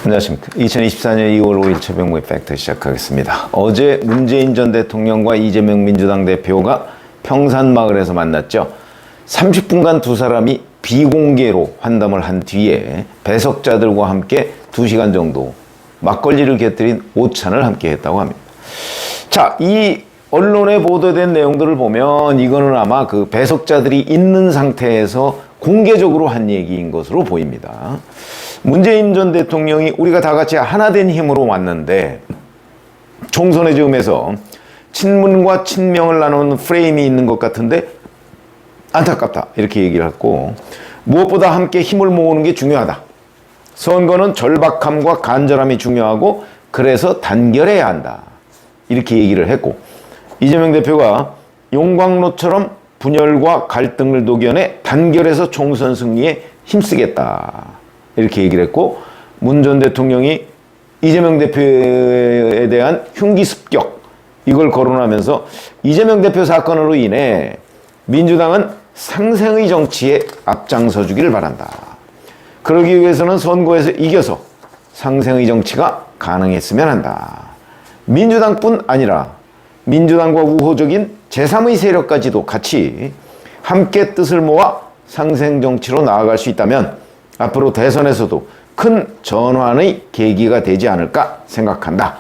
안녕하십니까. 2024년 2월 5일 최병무의 팩트 시작하겠습니다. 어제 문재인 전 대통령과 이재명 민주당 대표가 평산마을에서 만났죠. 30분간 두 사람이 비공개로 환담을 한 뒤에 배석자들과 함께 2시간 정도 막걸리를 곁들인 오찬을 함께 했다고 합니다. 자, 이 언론에 보도된 내용들을 보면 이거는 아마 그 배석자들이 있는 상태에서 공개적으로 한 얘기인 것으로 보입니다. 문재인 전 대통령이 우리가 다 같이 하나된 힘으로 왔는데 총선의 즈음에서 친문과 친명을 나누는 프레임이 있는 것 같은데 안타깝다 이렇게 얘기를 했고, 무엇보다 함께 힘을 모으는 게 중요하다. 선거는 절박함과 간절함이 중요하고 그래서 단결해야 한다 이렇게 얘기를 했고, 이재명 대표가 용광로처럼 분열과 갈등을 녹여내 단결해서 총선 승리에 힘쓰겠다 이렇게 얘기를 했고, 문 전 대통령이 이재명 대표에 대한 흉기 습격 이걸 거론하면서 이재명 대표 사건으로 인해 민주당은 상생의 정치에 앞장서 주기를 바란다. 그러기 위해서는 선거에서 이겨서 상생의 정치가 가능했으면 한다. 민주당뿐 아니라 민주당과 우호적인 제3의 세력까지도 같이 함께 뜻을 모아 상생 정치로 나아갈 수 있다면 앞으로 대선에서도 큰 전환의 계기가 되지 않을까 생각한다.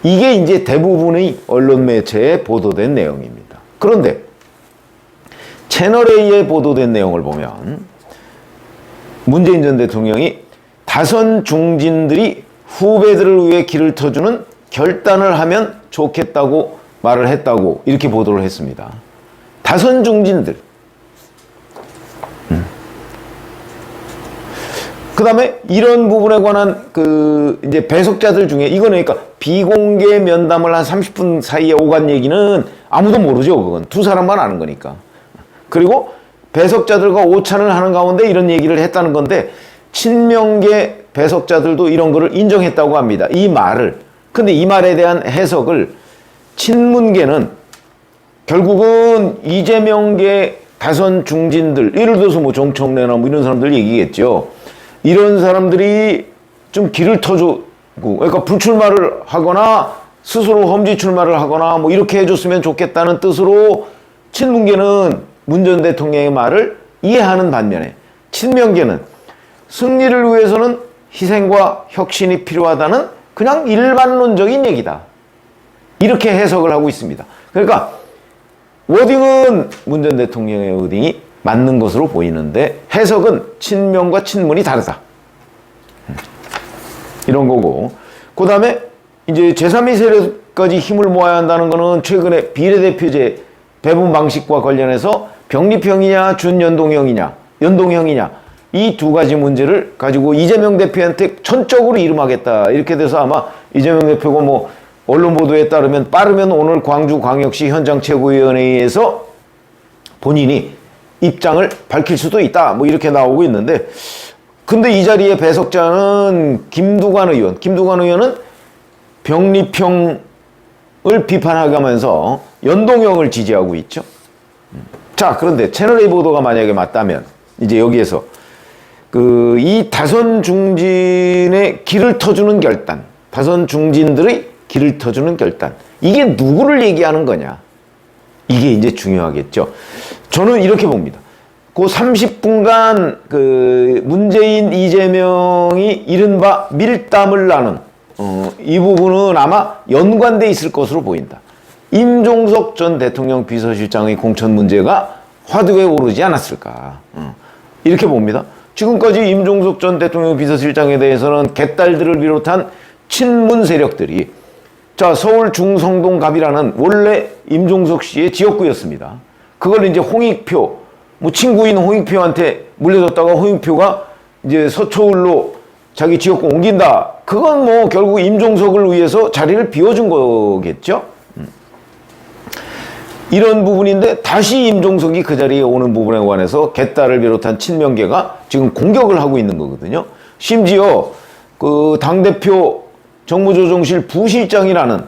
이게 이제 대부분의 언론 매체에 보도된 내용입니다. 그런데 채널A에 보도된 내용을 보면 문재인 전 대통령이 다선 중진들이 후배들을 위해 길을 터주는 결단을 하면 좋겠다고 말을 했다고 이렇게 보도를 했습니다. 다선 중진들. 그 다음에 이런 부분에 관한 이제 배석자들 중에 이거는 그러니까 비공개 면담을 한 30분 사이에 오간 얘기는 아무도 모르죠. 그건 두 사람만 아는 거니까. 그리고 배석자들과 오찬을 하는 가운데 이런 얘기를 했다는 건데 친명계 배석자들도 이런 거를 인정했다고 합니다. 이 말을. 근데 이 말에 대한 해석을 친문계는 결국은 이재명계 다선 중진들, 예를 들어서 뭐 정청래나 뭐 이런 사람들 얘기겠죠. 이런 사람들이 좀 길을 터주고, 그러니까 불출마를 하거나 스스로 험지 출마를 하거나 뭐 이렇게 해줬으면 좋겠다는 뜻으로 친문계는 문 전 대통령의 말을 이해하는 반면에 친명계는 승리를 위해서는 희생과 혁신이 필요하다는 그냥 일반론적인 얘기다. 이렇게 해석을 하고 있습니다. 그러니까 워딩은 문 전 대통령의 워딩이 맞는 것으로 보이는데 해석은 친명과 친문이 다르다. 이런 거고, 그 다음에 이제 제3의 세력까지 힘을 모아야 한다는 거는 최근에 비례대표제 배분 방식과 관련해서 병립형이냐 준연동형이냐 연동형이냐 이 두 가지 문제를 가지고 이재명 대표한테 전적으로 이름하겠다 이렇게 돼서 아마 이재명 대표가 뭐 언론 보도에 따르면 빠르면 오늘 광주광역시 현장 최고위원회에서 본인이 입장을 밝힐 수도 있다 뭐 이렇게 나오고 있는데, 근데 이 자리에 배석자는 김두관 의원은 병립형을 비판하면서 연동형을 지지하고 있죠. 자, 그런데 채널A 보도가 만약에 맞다면 이제 여기에서 이 다선 중진의 길을 터주는 결단, 다선 중진들의 길을 터주는 결단, 이게 누구를 얘기하는 거냐? 이게 이제 중요하겠죠. 저는 이렇게 봅니다. 그 30분간 문재인, 이재명이 이른바 밀담을 나눈 이 부분은 아마 연관돼 있을 것으로 보인다. 임종석 전 대통령 비서실장의 공천 문제가 화두에 오르지 않았을까. 이렇게 봅니다. 지금까지 임종석 전 대통령 비서실장에 대해서는 개딸들을 비롯한 친문 세력들이, 자, 서울 중성동 갑이라는 원래 임종석 씨의 지역구였습니다. 그걸 이제 홍익표, 뭐 친구인 홍익표한테 물려줬다가 홍익표가 이제 서초울로 자기 지역구 옮긴다. 그건 뭐 결국 임종석을 위해서 자리를 비워준 거겠죠? 이런 부분인데 다시 임종석이 그 자리에 오는 부분에 관해서 개딸을 비롯한 친명계가 지금 공격을 하고 있는 거거든요. 심지어 당대표 정무조정실 부실장이라는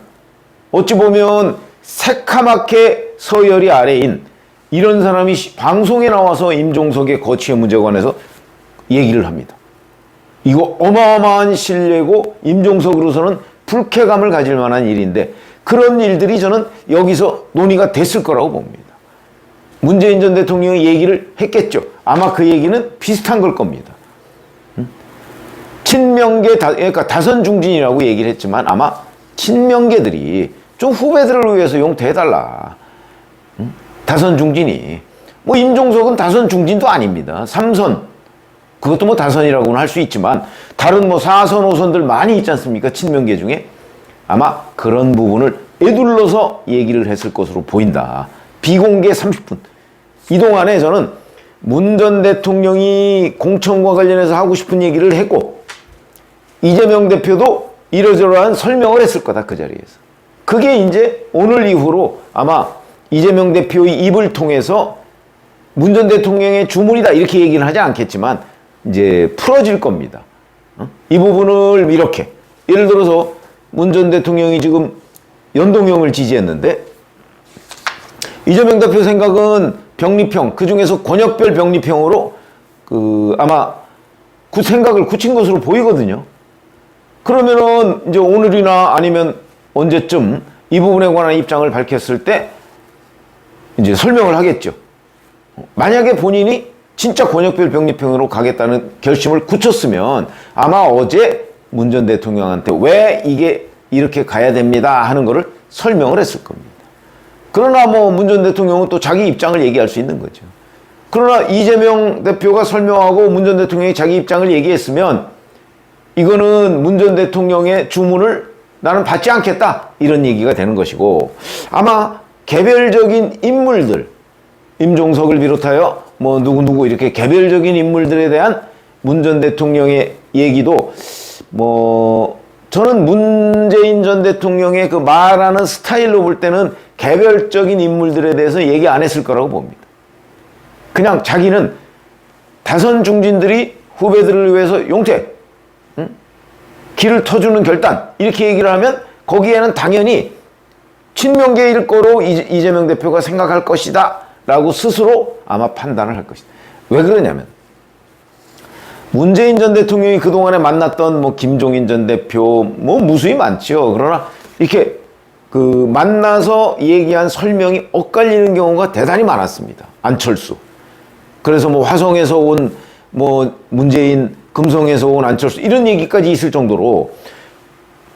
어찌 보면 새카맣게 서열이 아래인 이런 사람이 방송에 나와서 임종석의 거취의 문제에 관해서 얘기를 합니다. 이거 어마어마한 신뢰고 임종석으로서는 불쾌감을 가질 만한 일인데 그런 일들이 저는 여기서 논의가 됐을 거라고 봅니다. 문재인 전 대통령이 얘기를 했겠죠. 아마 그 얘기는 비슷한 걸 겁니다. 친명계, 그러니까 다선 중진이라고 얘기를 했지만 아마 친명계들이 좀 후배들을 위해서 용퇴해달라. 다선 중진이. 뭐 임종석은 다선 중진도 아닙니다. 3선. 그것도 뭐 다선이라고는 할 수 있지만 다른 뭐 4선, 5선들 많이 있지 않습니까? 친명계 중에. 아마 그런 부분을 에둘러서 얘기를 했을 것으로 보인다. 비공개 30분. 이 동안에 저는 문 전 대통령이 공천과 관련해서 하고 싶은 얘기를 했고 이재명 대표도 이러저러한 설명을 했을 거다. 그 자리에서. 그게 이제 오늘 이후로 아마 이재명 대표의 입을 통해서 문 전 대통령의 주문이다 이렇게 얘기는 하지 않겠지만 이제 풀어질 겁니다. 이 부분을 이렇게 예를 들어서 문 전 대통령이 지금 연동형을 지지했는데 이재명 대표 생각은 병리평, 그중에서 권역별 병리평으로 아마 그 생각을 굳힌 것으로 보이거든요. 그러면은 이제 오늘이나 아니면 언제쯤 이 부분에 관한 입장을 밝혔을 때 이제 설명을 하겠죠. 만약에 본인이 진짜 권역별 병리평으로 가겠다는 결심을 굳혔으면 아마 어제 문 전 대통령한테 왜 이게 이렇게 가야 됩니다 하는 거를 설명을 했을 겁니다. 그러나 뭐 문 전 대통령은 또 자기 입장을 얘기할 수 있는 거죠. 그러나 이재명 대표가 설명하고 문 전 대통령이 자기 입장을 얘기했으면 이거는 문 전 대통령의 주문을 나는 받지 않겠다 이런 얘기가 되는 것이고 아마 개별적인 인물들 임종석을 비롯하여 뭐 누구누구 이렇게 개별적인 인물들에 대한 문 전 대통령의 얘기도 뭐 저는 문재인 전 대통령의 그 말하는 스타일로 볼 때는 개별적인 인물들에 대해서 얘기 안 했을 거라고 봅니다. 그냥 자기는 다선 중진들이 후배들을 위해서 용퇴, 길을 터주는 결단 이렇게 얘기를 하면 거기에는 당연히 친명계일 거로 이재명 대표가 생각할 것이다 라고 스스로 아마 판단을 할 것이다. 왜 그러냐면 문재인 전 대통령이 그동안에 만났던 뭐 김종인 전 대표 뭐 무수히 많죠. 그러나 이렇게 만나서 얘기한 설명이 엇갈리는 경우가 대단히 많았습니다. 안철수. 그래서 뭐 화성에서 온 뭐 문재인, 금성에서 온 안철수 이런 얘기까지 있을 정도로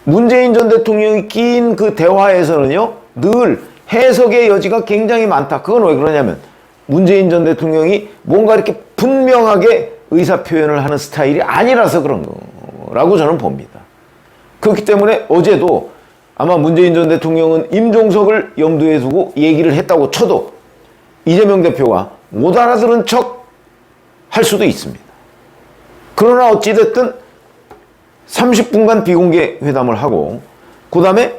문재인 전 대통령이 낀 그 대화에서는요 늘 해석의 여지가 굉장히 많다. 그건 왜 그러냐면 문재인 전 대통령이 뭔가 이렇게 분명하게 의사 표현을 하는 스타일이 아니라서 그런 거라고 저는 봅니다. 그렇기 때문에 어제도 아마 문재인 전 대통령은 임종석을 염두에 두고 얘기를 했다고 쳐도 이재명 대표가 못 알아들은 척 할 수도 있습니다. 그러나 어찌됐든 30분간 비공개 회담을 하고 그 다음에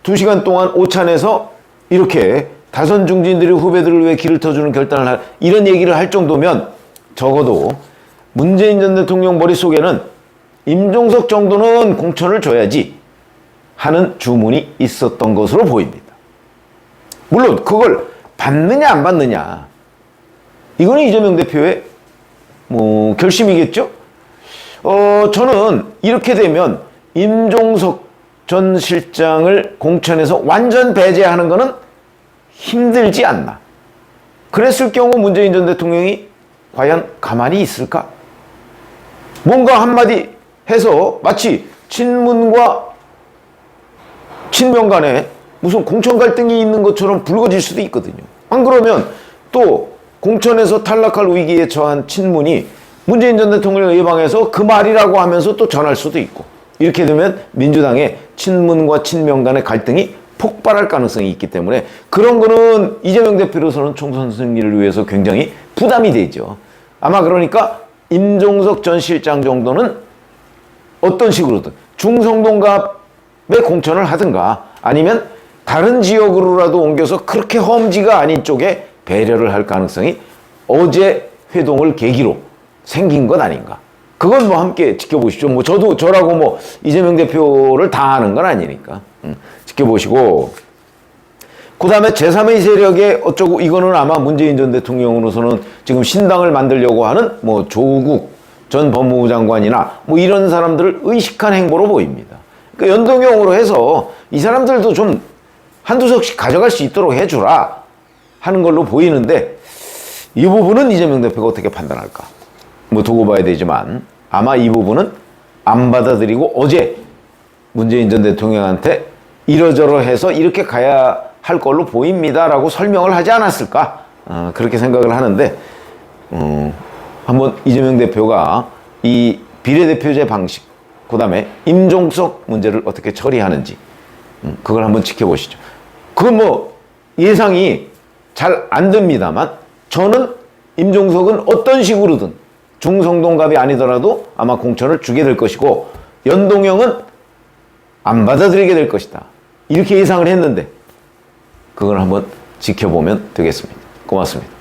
2시간 동안 오찬에서 이렇게 다선 중진들이 후배들을 위해 길을 터주는 결단을 할 이런 얘기를 할 정도면 적어도 문재인 전 대통령 머릿속에는 임종석 정도는 공천을 줘야지 하는 주문이 있었던 것으로 보입니다. 물론 그걸 받느냐 안 받느냐 이거는 이재명 대표의 뭐 결심이겠죠. 저는 이렇게 되면 임종석 전 실장을 공천에서 완전 배제하는 것은 힘들지 않나. 그랬을 경우 문재인 전 대통령이 과연 가만히 있을까? 뭔가 한마디 해서 마치 친문과 친명 간에 무슨 공천 갈등이 있는 것처럼 불거질 수도 있거든요. 안 그러면 또 공천에서 탈락할 위기에 처한 친문이 문재인 전 대통령을 예방해서 그 말이라고 하면서 또 전할 수도 있고 이렇게 되면 민주당의 친문과 친명 간의 갈등이 폭발할 가능성이 있기 때문에 그런 거는 이재명 대표로서는 총선 승리를 위해서 굉장히 부담이 되죠. 아마 그러니까 임종석 전 실장 정도는 어떤 식으로든 중성동갑의 공천을 하든가 아니면 다른 지역으로라도 옮겨서 그렇게 험지가 아닌 쪽에 배려를 할 가능성이 어제 회동을 계기로 생긴 것 아닌가. 그건 뭐 함께 지켜보시죠. 뭐 저라고 뭐 이재명 대표를 다 아는 건 아니니까. 지켜보시고. 그 다음에 제3의 세력의 어쩌고 이거는 아마 문재인 전 대통령으로서는 지금 신당을 만들려고 하는 뭐 조국 전 법무부 장관이나 뭐 이런 사람들을 의식한 행보로 보입니다. 그러니까 연동형으로 해서 이 사람들도 좀 한두 석씩 가져갈 수 있도록 해주라 하는 걸로 보이는데, 이 부분은 이재명 대표가 어떻게 판단할까? 뭐 두고 봐야 되지만 아마 이 부분은 안 받아들이고 어제 문재인 전 대통령한테 이러저러 해서 이렇게 가야 할 걸로 보입니다라고 설명을 하지 않았을까? 그렇게 생각을 하는데, 한번 이재명 대표가 이 비례대표제 방식, 그 다음에 임종석 문제를 어떻게 처리하는지, 그걸 한번 지켜보시죠. 그건 뭐 예상이 잘 안 됩니다만, 저는 임종석은 어떤 식으로든 중성동갑이 아니더라도 아마 공천을 주게 될 것이고, 연동형은 안 받아들이게 될 것이다, 이렇게 예상을 했는데, 그걸 한번 지켜보면 되겠습니다. 고맙습니다.